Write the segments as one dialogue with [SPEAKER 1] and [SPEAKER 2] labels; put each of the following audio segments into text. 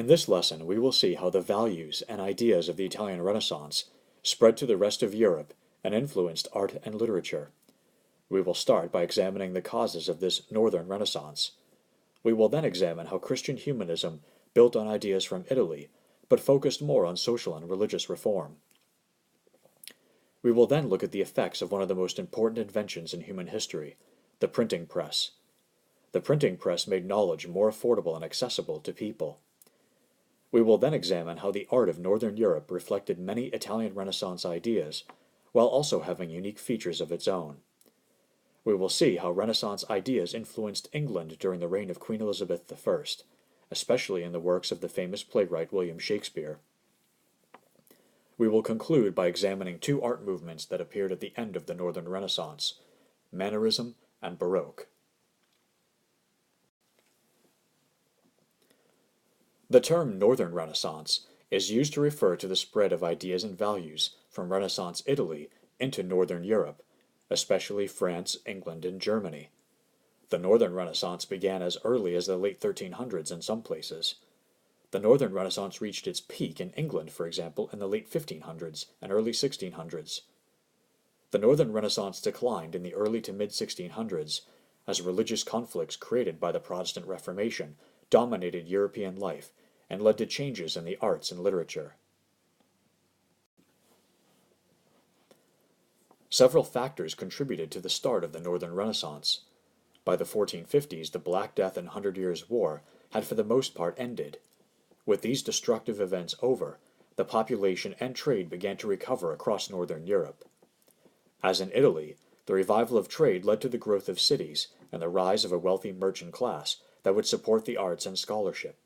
[SPEAKER 1] In this lesson, we will see how the values and ideas of the Italian Renaissance spread to the rest of Europe and influenced art and literature. We will start by examining the causes of this Northern Renaissance. We will then examine how Christian humanism built on ideas from Italy, but focused more on social and religious reform. We will then look at the effects of one of the most important inventions in human history, the printing press. The printing press made knowledge more affordable and accessible to people. We will then examine how the art of Northern Europe reflected many Italian Renaissance ideas, while also having unique features of its own. We will see how Renaissance ideas influenced England during the reign of Queen Elizabeth I, especially in the works of the famous playwright William Shakespeare. We will conclude by examining two art movements that appeared at the end of the Northern Renaissance, Mannerism and Baroque. The term Northern Renaissance is used to refer to the spread of ideas and values from Renaissance Italy into Northern Europe, especially France, England, and Germany. The Northern Renaissance began as early as the late 1300s in some places. The Northern Renaissance reached its peak in England, for example, in the late 1500s and early 1600s. The Northern Renaissance declined in the early to mid-1600s as religious conflicts created by the Protestant Reformation dominated European life and led to changes in the arts and literature. Several factors contributed to the start of the Northern Renaissance. By the 1450s, the Black Death and Hundred Years' War had for the most part ended. With these destructive events over, the population and trade began to recover across Northern Europe. As in Italy, the revival of trade led to the growth of cities and the rise of a wealthy merchant class that would support the arts and scholarship.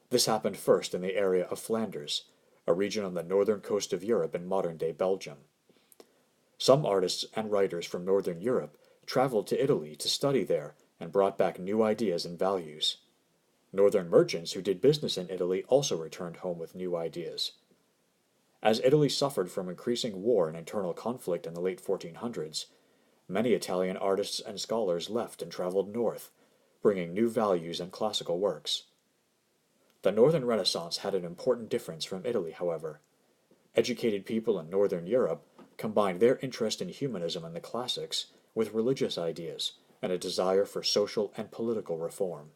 [SPEAKER 1] This happened first in the area of Flanders, a region on the northern coast of Europe in modern-day Belgium. Some artists and writers from Northern Europe traveled to Italy to study there and brought back new ideas and values. Northern merchants who did business in Italy also returned home with new ideas. As Italy suffered from increasing war and internal conflict in the late 1400s, many Italian artists and scholars left and traveled north, bringing new values and classical works. The Northern Renaissance had an important difference from Italy, however. Educated people in Northern Europe combined their interest in humanism and the classics with religious ideas and a desire for social and political reform.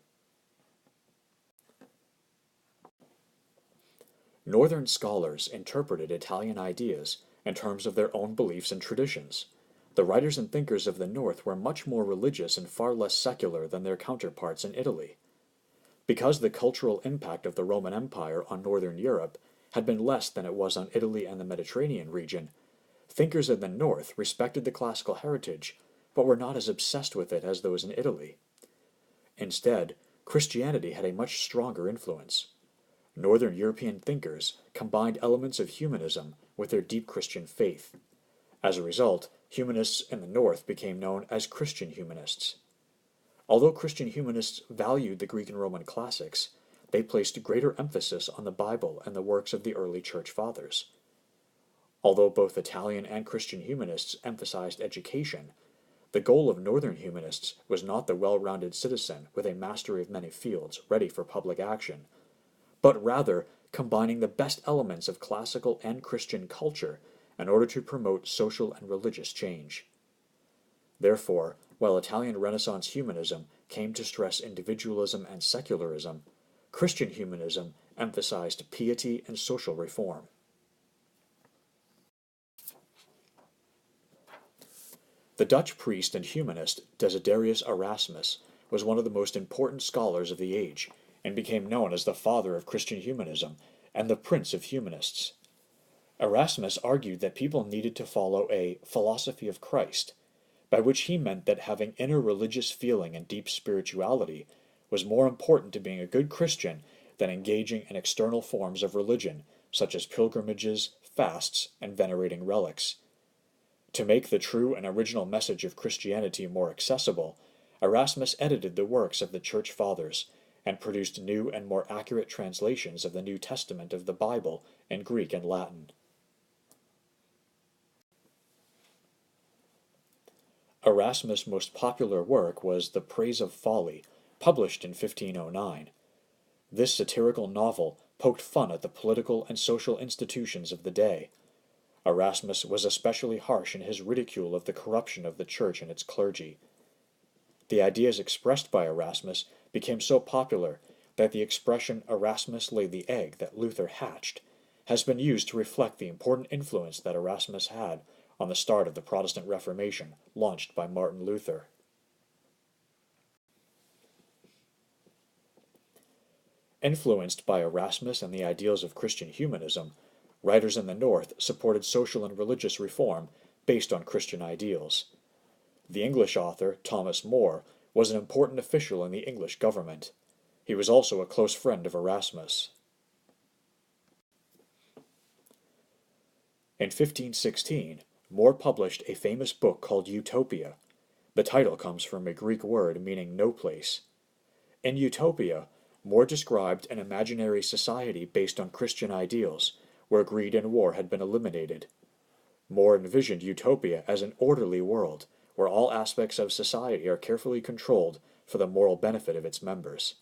[SPEAKER 1] Northern scholars interpreted Italian ideas in terms of their own beliefs and traditions. The writers and thinkers of the North were much more religious and far less secular than their counterparts in Italy. Because the cultural impact of the Roman Empire on Northern Europe had been less than it was on Italy and the Mediterranean region, thinkers in the North respected the classical heritage, but were not as obsessed with it as those in Italy. Instead, Christianity had a much stronger influence. Northern European thinkers combined elements of humanism with their deep Christian faith. As a result, humanists in the North became known as Christian humanists. Although Christian humanists valued the Greek and Roman classics, they placed greater emphasis on the Bible and the works of the early Church Fathers. Although both Italian and Christian humanists emphasized education, the goal of Northern humanists was not the well-rounded citizen with a mastery of many fields ready for public action, but rather combining the best elements of classical and Christian culture in order to promote social and religious change. Therefore, while Italian Renaissance humanism came to stress individualism and secularism, Christian humanism emphasized piety and social reform. The Dutch priest and humanist Desiderius Erasmus was one of the most important scholars of the age and became known as the father of Christian humanism and the prince of humanists. Erasmus argued that people needed to follow a philosophy of Christ, by which he meant that having inner religious feeling and deep spirituality was more important to being a good Christian than engaging in external forms of religion, such as pilgrimages, fasts, and venerating relics. To make the true and original message of Christianity more accessible, Erasmus edited the works of the Church Fathers and produced new and more accurate translations of the New Testament of the Bible in Greek and Latin. Erasmus' most popular work was The Praise of Folly, published in 1509. This satirical novel poked fun at the political and social institutions of the day. Erasmus was especially harsh in his ridicule of the corruption of the church and its clergy. The ideas expressed by Erasmus became so popular that the expression Erasmus laid the egg that Luther hatched has been used to reflect the important influence that Erasmus had on the start of the Protestant Reformation launched by Martin Luther. Influenced by Erasmus and the ideals of Christian humanism, writers in the North supported social and religious reform based on Christian ideals. The English author, Thomas More, was an important official in the English government. He was also a close friend of Erasmus. In 1516, More published a famous book called Utopia. The title comes from a Greek word meaning no place. In Utopia, More described an imaginary society based on Christian ideals, where greed and war had been eliminated. More envisioned Utopia as an orderly world, where all aspects of society are carefully controlled for the moral benefit of its members.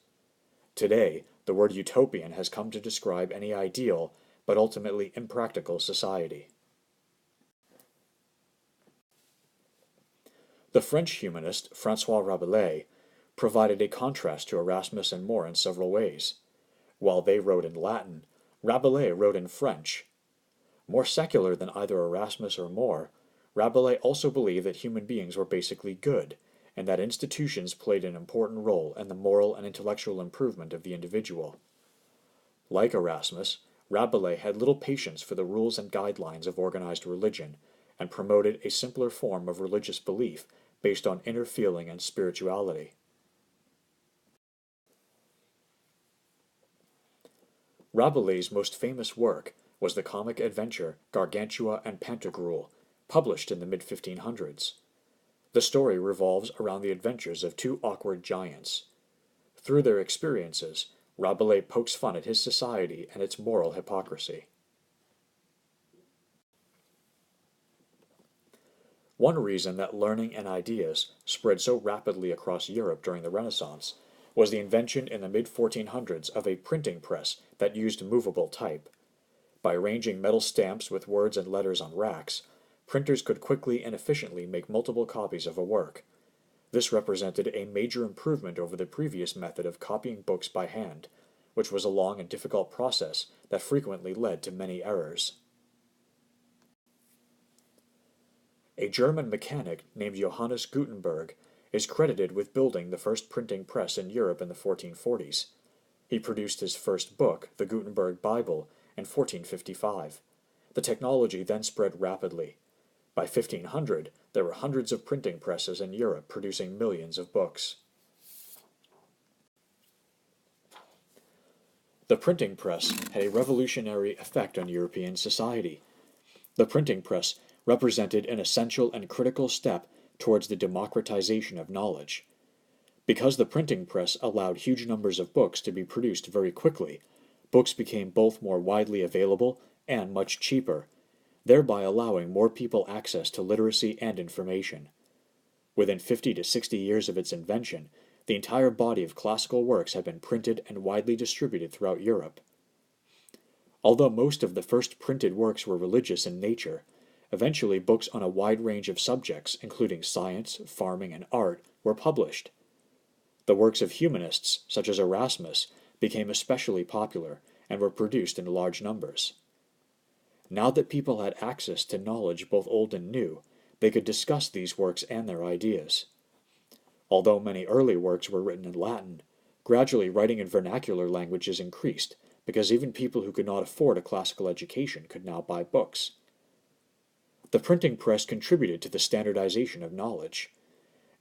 [SPEAKER 1] Today, the word utopian has come to describe any ideal, but ultimately impractical society. The French humanist François Rabelais provided a contrast to Erasmus and More in several ways. While they wrote in Latin, Rabelais wrote in French. More secular than either Erasmus or More, Rabelais also believed that human beings were basically good, and that institutions played an important role in the moral and intellectual improvement of the individual. Like Erasmus, Rabelais had little patience for the rules and guidelines of organized religion, and promoted a simpler form of religious belief based on inner feeling and spirituality. Rabelais' most famous work was the comic adventure Gargantua and Pantagruel, published in the mid-1500s. The story revolves around the adventures of two awkward giants. Through their experiences, Rabelais pokes fun at his society and its moral hypocrisy. One reason that learning and ideas spread so rapidly across Europe during the Renaissance was the invention in the mid-1400s of a printing press that used movable type. By arranging metal stamps with words and letters on racks, printers could quickly and efficiently make multiple copies of a work. This represented a major improvement over the previous method of copying books by hand, which was a long and difficult process that frequently led to many errors. A German mechanic named Johannes Gutenberg is credited with building the first printing press in Europe in the 1440s. He produced his first book, the Gutenberg Bible, in 1455. The technology then spread rapidly. By 1500, there were hundreds of printing presses in Europe producing millions of books. The printing press had a revolutionary effect on European society. The printing press represented an essential and critical step towards the democratization of knowledge. Because the printing press allowed huge numbers of books to be produced very quickly, books became both more widely available and much cheaper, thereby allowing more people access to literacy and information. Within 50 to 60 years of its invention, the entire body of classical works had been printed and widely distributed throughout Europe. Although most of the first printed works were religious in nature, eventually books on a wide range of subjects, including science, farming, and art, were published. The works of humanists, such as Erasmus, became especially popular and were produced in large numbers. Now that people had access to knowledge both old and new, they could discuss these works and their ideas. Although many early works were written in Latin, gradually writing in vernacular languages increased, because even people who could not afford a classical education could now buy books. The printing press contributed to the standardization of knowledge.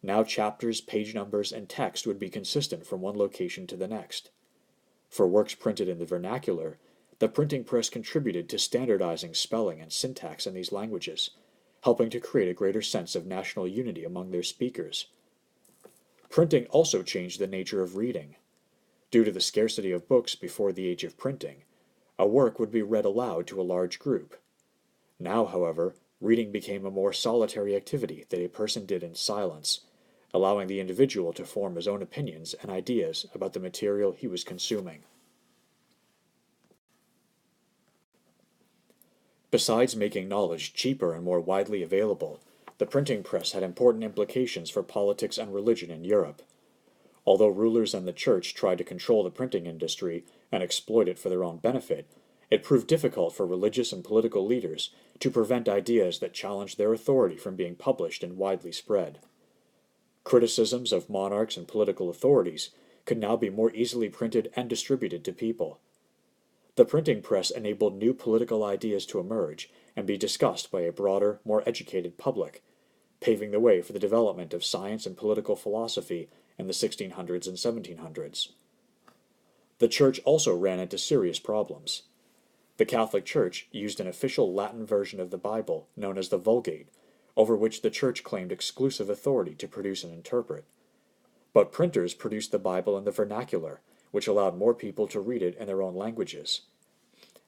[SPEAKER 1] Now chapters, page numbers, and text would be consistent from one location to the next. For works printed in the vernacular, the printing press contributed to standardizing spelling and syntax in these languages, helping to create a greater sense of national unity among their speakers. Printing also changed the nature of reading. Due to the scarcity of books before the age of printing, a work would be read aloud to a large group. Now, however, reading became a more solitary activity that a person did in silence, allowing the individual to form his own opinions and ideas about the material he was consuming. Besides making knowledge cheaper and more widely available, the printing press had important implications for politics and religion in Europe. Although rulers and the church tried to control the printing industry and exploit it for their own benefit, it proved difficult for religious and political leaders to prevent ideas that challenged their authority from being published and widely spread. Criticisms of monarchs and political authorities could now be more easily printed and distributed to people. The printing press enabled new political ideas to emerge and be discussed by a broader, more educated public, paving the way for the development of science and political philosophy in the 1600s and 1700s. The Church also ran into serious problems. The Catholic Church used an official Latin version of the Bible, known as the Vulgate, over which the Church claimed exclusive authority to produce and interpret. But printers produced the Bible in the vernacular, which allowed more people to read it in their own languages.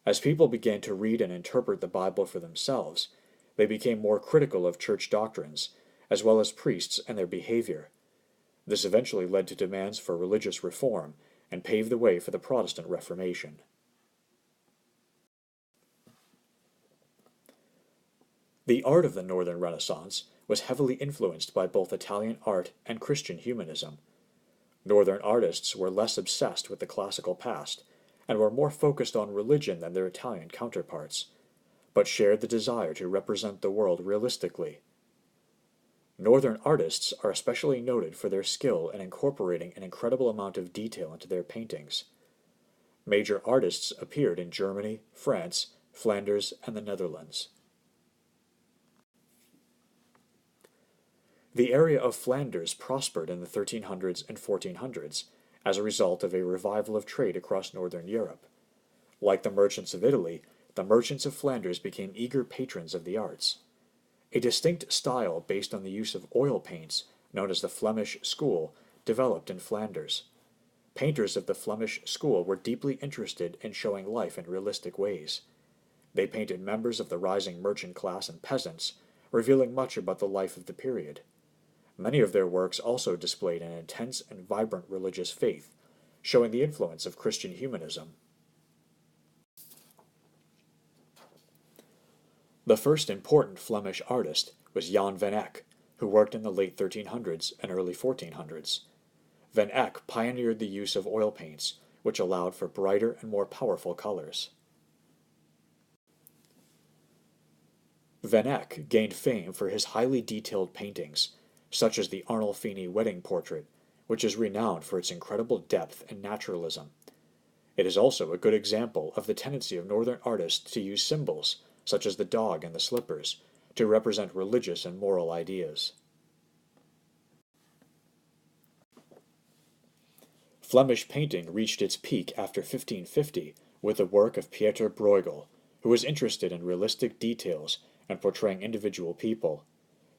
[SPEAKER 1] As people began to read and interpret the Bible for themselves, they became more critical of church doctrines, as well as priests and their behavior. This eventually led to demands for religious reform and paved the way for the Protestant Reformation. The art of the Northern Renaissance was heavily influenced by both Italian art and Christian humanism. Northern artists were less obsessed with the classical past and were more focused on religion than their Italian counterparts, but shared the desire to represent the world realistically. Northern artists are especially noted for their skill in incorporating an incredible amount of detail into their paintings. Major artists appeared in Germany, France, Flanders, and the Netherlands. The area of Flanders prospered in the 1300s and 1400s as a result of a revival of trade across northern Europe. Like the merchants of Italy, the merchants of Flanders became eager patrons of the arts. A distinct style based on the use of oil paints, known as the Flemish school, developed in Flanders. Painters of the Flemish school were deeply interested in showing life in realistic ways. They painted members of the rising merchant class and peasants, revealing much about the life of the period. Many of their works also displayed an intense and vibrant religious faith, showing the influence of Christian humanism. The first important Flemish artist was Jan van Eyck, who worked in the late 1300s and early 1400s. Van Eyck pioneered the use of oil paints, which allowed for brighter and more powerful colors. Van Eyck gained fame for his highly detailed paintings, such as the Arnolfini wedding portrait, which is renowned for its incredible depth and naturalism. It is also a good example of the tendency of Northern artists to use symbols, such as the dog and the slippers, to represent religious and moral ideas. Flemish painting reached its peak after 1550 with the work of Pieter Bruegel, who was interested in realistic details and portraying individual people.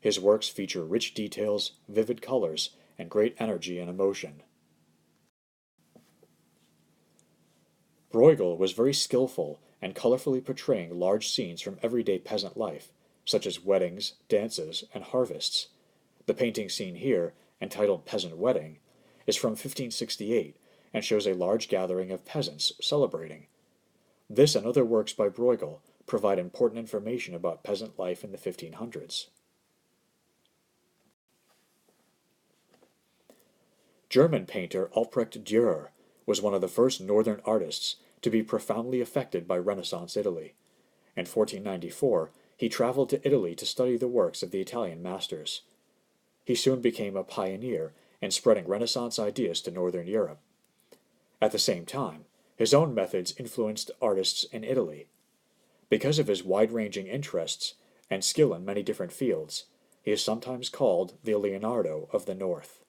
[SPEAKER 1] His works feature rich details, vivid colors, and great energy and emotion. Bruegel was very skillful and colorfully portraying large scenes from everyday peasant life, such as weddings, dances, and harvests. The painting seen here, entitled Peasant Wedding, is from 1568 and shows a large gathering of peasants celebrating. This and other works by Bruegel provide important information about peasant life in the 1500s. German painter Albrecht Dürer was one of the first Northern artists to be profoundly affected by Renaissance Italy. In 1494, he traveled to Italy to study the works of the Italian masters. He soon became a pioneer in spreading Renaissance ideas to Northern Europe. At the same time, his own methods influenced artists in Italy. Because of his wide-ranging interests and skill in many different fields, he is sometimes called the Leonardo of the North.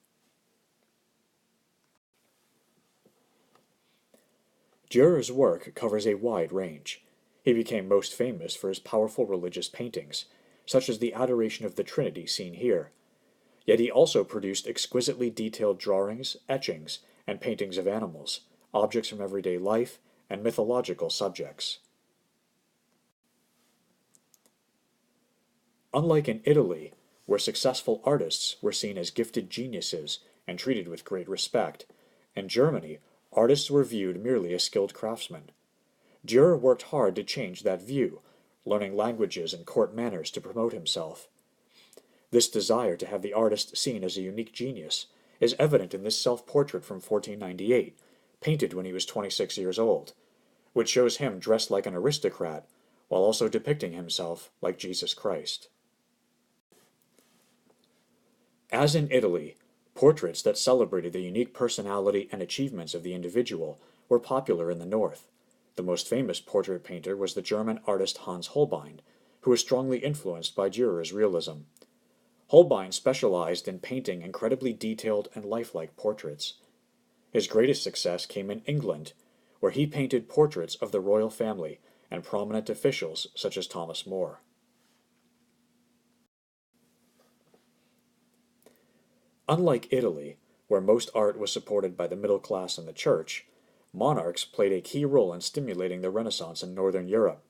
[SPEAKER 1] Dürer's work covers a wide range. He became most famous for his powerful religious paintings, such as the Adoration of the Trinity seen here. Yet he also produced exquisitely detailed drawings, etchings, and paintings of animals, objects from everyday life, and mythological subjects. Unlike in Italy, where successful artists were seen as gifted geniuses and treated with great respect, in Germany, artists were viewed merely as skilled craftsmen. Dürer worked hard to change that view, learning languages and court manners to promote himself. This desire to have the artist seen as a unique genius is evident in this self-portrait from 1498, painted when he was 26 years old, which shows him dressed like an aristocrat while also depicting himself like Jesus Christ. As in Italy, portraits that celebrated the unique personality and achievements of the individual were popular in the north. The most famous portrait painter was the German artist Hans Holbein, who was strongly influenced by Dürer's realism. Holbein specialized in painting incredibly detailed and lifelike portraits. His greatest success came in England, where he painted portraits of the royal family and prominent officials such as Thomas More. Unlike Italy, where most art was supported by the middle class and the church, monarchs played a key role in stimulating the Renaissance in Northern Europe.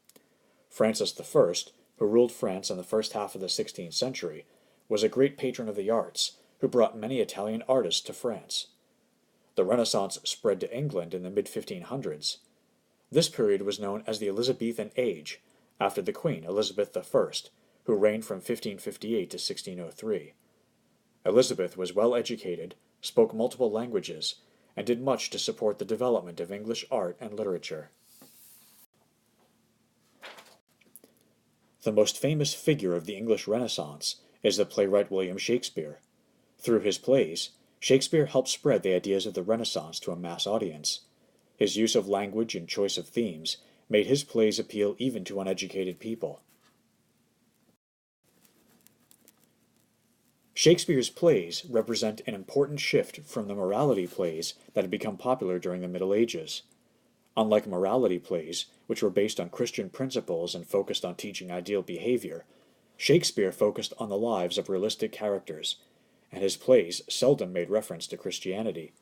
[SPEAKER 1] Francis I, who ruled France in the first half of the 16th century, was a great patron of the arts, who brought many Italian artists to France. The Renaissance spread to England in the mid-1500s. This period was known as the Elizabethan Age, after the Queen Elizabeth I, who reigned from 1558 to 1603. Elizabeth was well educated, spoke multiple languages, and did much to support the development of English art and literature. The most famous figure of the English Renaissance is the playwright William Shakespeare. Through his plays, Shakespeare helped spread the ideas of the Renaissance to a mass audience. His use of language and choice of themes made his plays appeal even to uneducated people. Shakespeare's plays represent an important shift from the morality plays that had become popular during the Middle Ages. Unlike morality plays, which were based on Christian principles and focused on teaching ideal behavior, Shakespeare focused on the lives of realistic characters, and his plays seldom made reference to Christianity.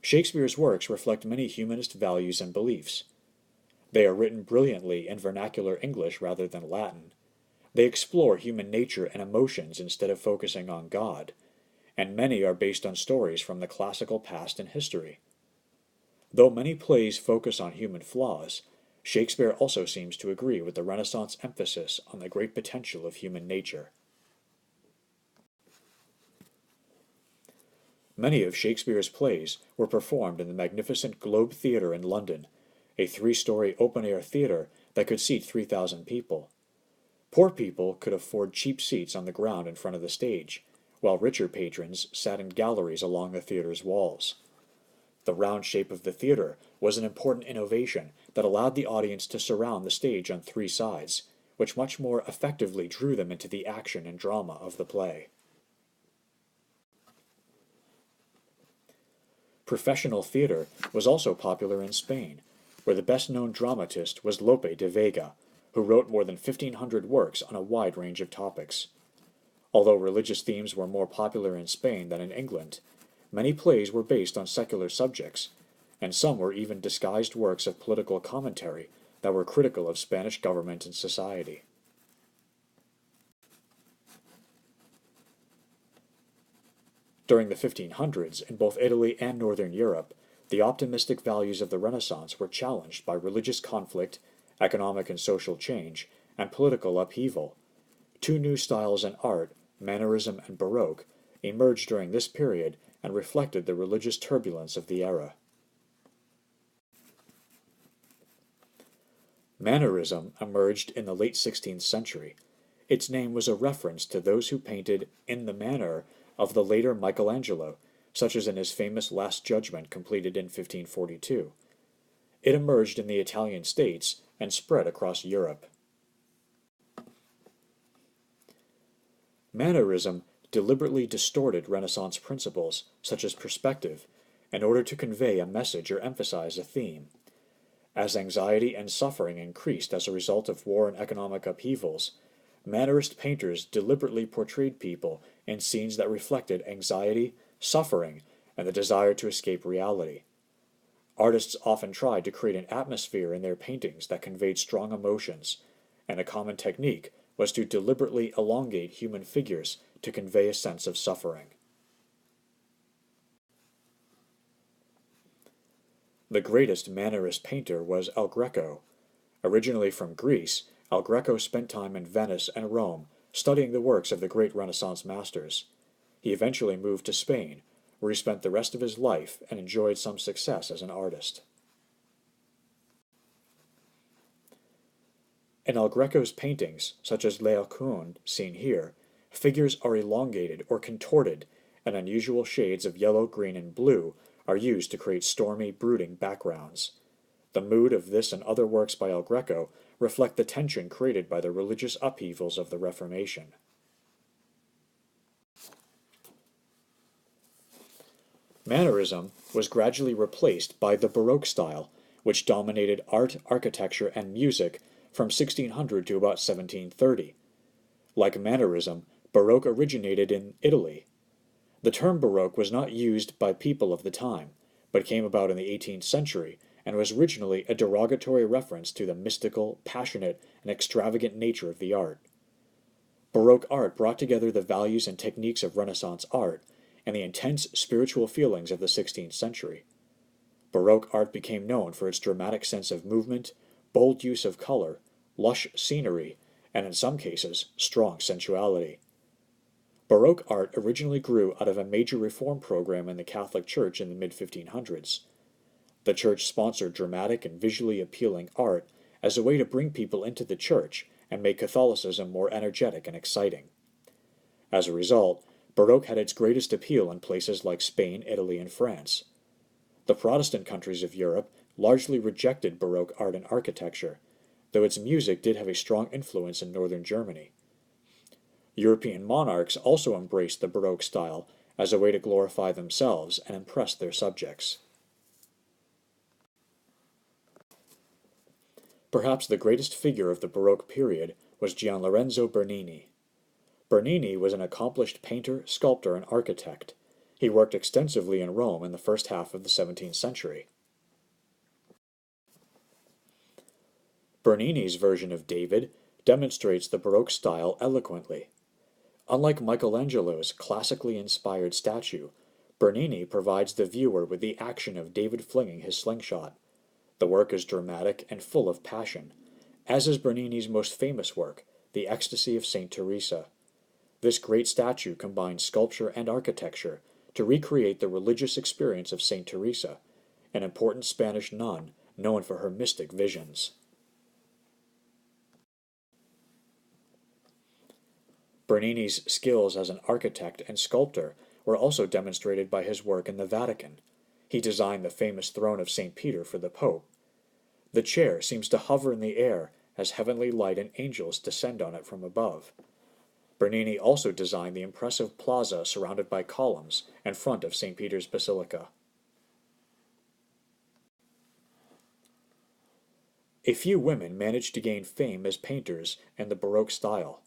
[SPEAKER 1] Shakespeare's works reflect many humanist values and beliefs. They are written brilliantly in vernacular English rather than Latin. They explore human nature and emotions instead of focusing on God, and many are based on stories from the classical past and history. Though many plays focus on human flaws, Shakespeare also seems to agree with the Renaissance emphasis on the great potential of human nature. Many of Shakespeare's plays were performed in the magnificent Globe Theatre in London, a three-story open-air theatre that could seat 3,000 people. Poor people could afford cheap seats on the ground in front of the stage, while richer patrons sat in galleries along the theater's walls. The round shape of the theater was an important innovation that allowed the audience to surround the stage on three sides, which much more effectively drew them into the action and drama of the play. Professional theater was also popular in Spain, where the best-known dramatist was Lope de Vega, who wrote more than 1,500 works on a wide range of topics. Although religious themes were more popular in Spain than in England, many plays were based on secular subjects, and some were even disguised works of political commentary that were critical of Spanish government and society. During the 1500s, in both Italy and Northern Europe, the optimistic values of the Renaissance were challenged by religious conflict, economic and social change, and political upheaval. Two new styles in art, Mannerism and Baroque, emerged during this period and reflected the religious turbulence of the era. Mannerism emerged in the late 16th century. Its name was a reference to those who painted in the manner of the later Michelangelo, such as in his famous Last Judgment completed in 1542. It emerged in the Italian states and spread across Europe. Mannerism deliberately distorted Renaissance principles, such as perspective, in order to convey a message or emphasize a theme. As anxiety and suffering increased as a result of war and economic upheavals, Mannerist painters deliberately portrayed people in scenes that reflected anxiety, suffering, and the desire to escape reality. Artists often tried to create an atmosphere in their paintings that conveyed strong emotions, and a common technique was to deliberately elongate human figures to convey a sense of suffering. The greatest Mannerist painter was El Greco. Originally from Greece, El Greco spent time in Venice and Rome, studying the works of the great Renaissance masters. He eventually moved to Spain, where he spent the rest of his life and enjoyed some success as an artist. In El Greco's paintings, such as Laocoon, seen here, figures are elongated or contorted, and unusual shades of yellow, green, and blue are used to create stormy, brooding backgrounds. The mood of this and other works by El Greco reflect the tension created by the religious upheavals of the Reformation. Mannerism was gradually replaced by the Baroque style, which dominated art, architecture, and music from 1600 to about 1730. Like Mannerism, Baroque originated in Italy. The term Baroque was not used by people of the time, but came about in the 18th century and was originally a derogatory reference to the mystical, passionate, and extravagant nature of the art. Baroque art brought together the values and techniques of Renaissance art and the intense spiritual feelings of the 16th century. Baroque art became known for its dramatic sense of movement, bold use of color, lush scenery, and in some cases, strong sensuality. Baroque art originally grew out of a major reform program in the Catholic Church in the mid-1500s. The Church sponsored dramatic and visually appealing art as a way to bring people into the Church and make Catholicism more energetic and exciting. As a result, Baroque had its greatest appeal in places like Spain, Italy, and France. The Protestant countries of Europe largely rejected Baroque art and architecture, though its music did have a strong influence in northern Germany. European monarchs also embraced the Baroque style as a way to glorify themselves and impress their subjects. Perhaps the greatest figure of the Baroque period was Gianlorenzo Bernini. Bernini was an accomplished painter, sculptor, and architect. He worked extensively in Rome in the first half of the 17th century. Bernini's version of David demonstrates the Baroque style eloquently. Unlike Michelangelo's classically inspired statue, Bernini provides the viewer with the action of David flinging his slingshot. The work is dramatic and full of passion, as is Bernini's most famous work, The Ecstasy of Saint Teresa. This great statue combines sculpture and architecture to recreate the religious experience of Saint Teresa, an important Spanish nun known for her mystic visions. Bernini's skills as an architect and sculptor were also demonstrated by his work in the Vatican. He designed the famous throne of St. Peter for the Pope. The chair seems to hover in the air as heavenly light and angels descend on it from above. Bernini also designed the impressive plaza surrounded by columns in front of St. Peter's Basilica. A few women managed to gain fame as painters in the Baroque style.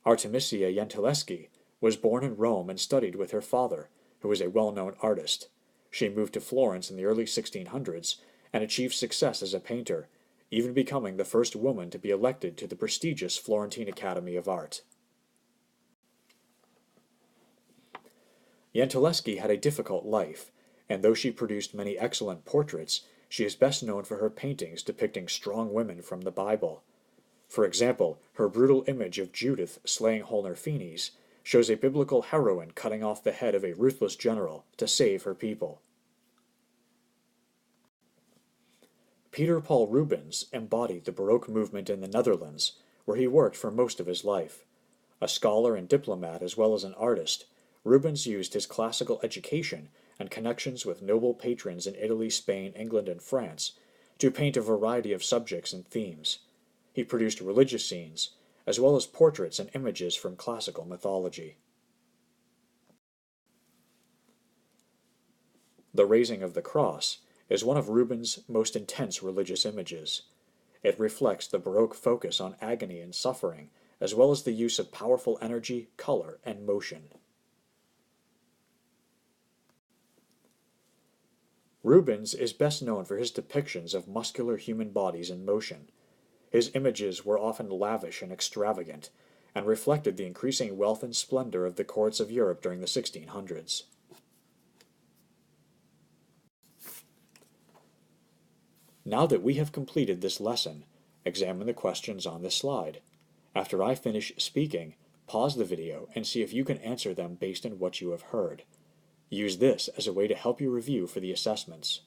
[SPEAKER 1] Artemisia Gentileschi was born in Rome and studied with her father, who was a well-known artist. She moved to Florence in the early 1600s and achieved success as a painter, even becoming the first woman to be elected to the prestigious Florentine Academy of Art. Gentileschi had a difficult life, and though she produced many excellent portraits, she is best known for her paintings depicting strong women from the Bible. For example, her brutal image of Judith slaying Holnerfines shows a biblical heroine cutting off the head of a ruthless general to save her people. Peter Paul Rubens embodied the Baroque movement in the Netherlands, where he worked for most of his life. A scholar and diplomat as well as an artist, Rubens used his classical education and connections with noble patrons in Italy, Spain, England, and France to paint a variety of subjects and themes. He produced religious scenes, as well as portraits and images from classical mythology. The Raising of the Cross is one of Rubens' most intense religious images. It reflects the Baroque focus on agony and suffering, as well as the use of powerful energy, color, and motion. Rubens is best known for his depictions of muscular human bodies in motion. His images were often lavish and extravagant, and reflected the increasing wealth and splendor of the courts of Europe during the 1600s. Now that we have completed this lesson, Examine the questions on this slide. After I finish speaking, pause the video and see if you can answer them based on what you have heard. Use this as a way to help you review for the assessments.